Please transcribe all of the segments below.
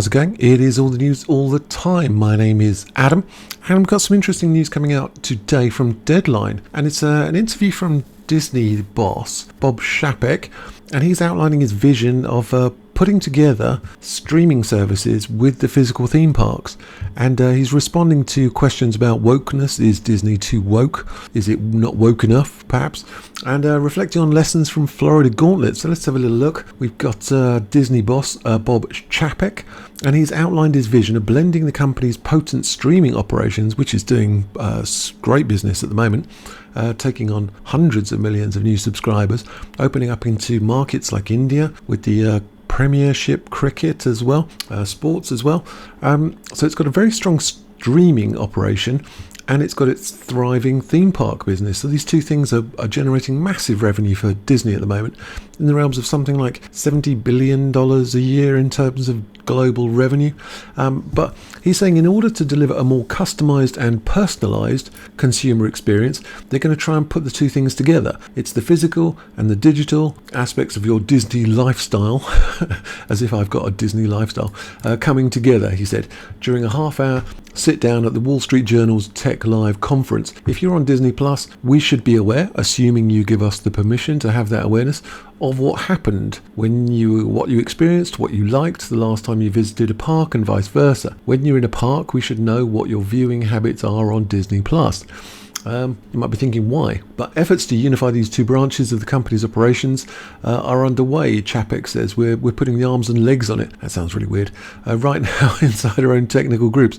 How's it going? It is all the news all the time. My name is Adam, and I've got some interesting news coming out today from Deadline, and it's an interview from Disney boss Bob Chapek, and he's outlining his vision of putting together streaming services with the physical theme parks, and he's responding to questions about wokeness. Is Disney too woke? Is it not woke enough, perhaps? And reflecting on lessons from Florida Gauntlet. So let's have a little look. We've got Disney boss Bob Chapek, and he's outlined his vision of blending the company's potent streaming operations, which is doing great business at the moment, taking on hundreds of millions of new subscribers, opening up into markets like India with the Premiership cricket as well, sports as well. So it's got a very strong streaming operation, and it's got its thriving theme park business. So these two things are generating massive revenue for Disney at the moment, in the realms of something like $70 billion a year in terms of global revenue. But he's saying in order to deliver a more customized and personalized consumer experience, they're going to try and put the two things together. It's the physical and the digital aspects of your Disney lifestyle, as if I've got a Disney lifestyle, coming together, he said, during a half-hour sit down at the Wall Street Journal's Tech Live conference. If you're on Disney Plus, we should be aware, assuming you give us the permission to have that awareness, of what happened when what you experienced, what you liked the last time you visited a park, and vice versa. When you're in a park, we should know what your viewing habits are on Disney Plus. You might be thinking why, but efforts to unify these two branches of the company's operations are underway. Chapek says we're putting the arms and legs on it. That sounds really weird. Right now inside our own technical groups.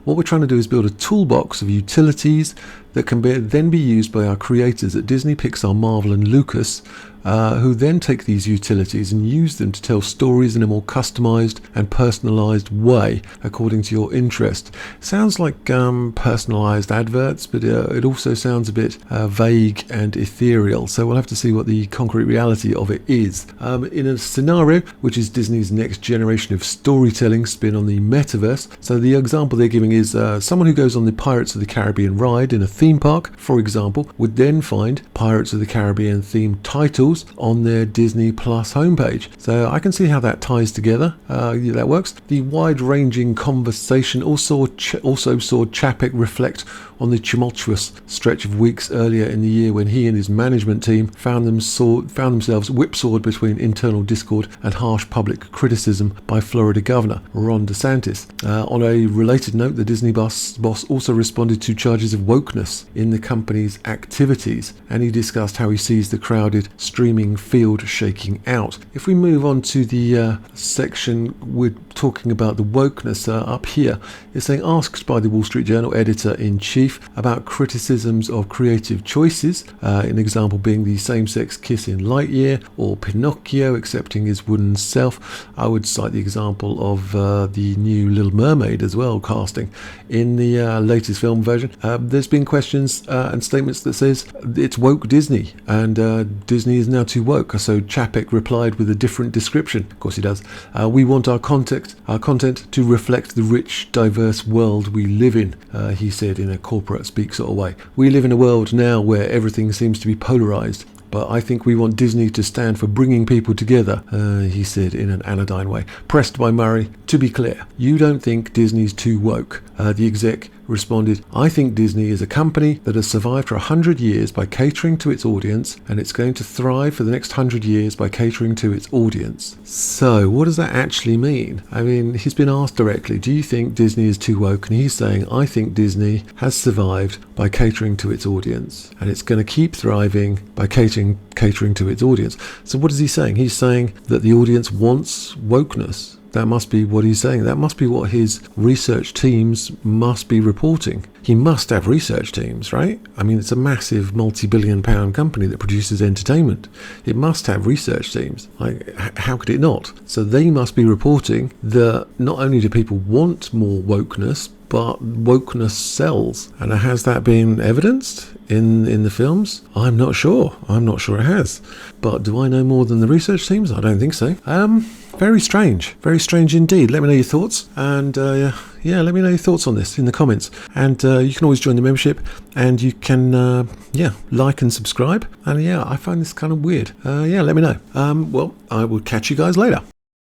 What we're trying to do is build a toolbox of utilities that can then be used by our creators at Disney, Pixar, Marvel and Lucas, who then take these utilities and use them to tell stories in a more customized and personalized way according to your interest. Sounds like personalized adverts, but it also sounds a bit vague and ethereal, so we'll have to see what the concrete reality of it is. In a scenario which is Disney's next generation of storytelling spin on the metaverse, so the example they're giving is someone who goes on the Pirates of the Caribbean ride in a theme park, for example, would then find Pirates of the Caribbean themed titles on their Disney Plus homepage. So I can see how that ties together. That works. The wide-ranging conversation also saw Chapek reflect on the tumultuous stretch of weeks earlier in the year when he and his management team found themselves whipsawed between internal discord and harsh public criticism by Florida Governor Ron DeSantis. On a related note, the Disney boss also responded to charges of wokeness in the company's activities, and he discussed how he sees the crowded streaming field shaking out. If we move on to the section we're talking about the wokeness up here, it's saying, asked by the Wall Street Journal editor-in-chief about criticisms of creative choices, an example being the same-sex kiss in Lightyear or Pinocchio accepting his wooden self. I would cite the example of the new Little Mermaid as well, casting in the latest film version. There's been questions and statements that says it's woke Disney, and Disney is now too woke. So Chapek replied with a different description. Of course he does. We want our content to reflect the rich, diverse world we live in, he said in a corporate speak sort of way. We live in a world now where everything seems to be polarized, but I think we want Disney to stand for bringing people together, he said in an anodyne way. Pressed by Murray, to be clear, you don't think Disney's too woke? The exec responded, I think Disney is a company that has survived for 100 years by catering to its audience, and it's going to thrive for the next 100 years by catering to its audience. So what does that actually mean? I mean, he's been asked directly, do you think Disney is too woke? And he's saying, I think Disney has survived by catering to its audience, and it's going to keep thriving by catering to its audience. So what is he saying? He's saying that the audience wants wokeness. That must be what he's saying. That must be what his research teams must be reporting. He must have research teams, right? I mean, it's a massive multi-billion-pound company that produces entertainment. It must have research teams. Like, how could it not? So they must be reporting that not only do people want more wokeness, but wokeness sells. And has that been evidenced in the films? I'm not sure. It has. But do I know more than the research teams? I don't think so. Very strange indeed. Let me know your thoughts, and let me know your thoughts on this in the comments. And you can always join the membership, and you can like and subscribe. And I find this kind of weird. Let me know. Well, I will catch you guys later.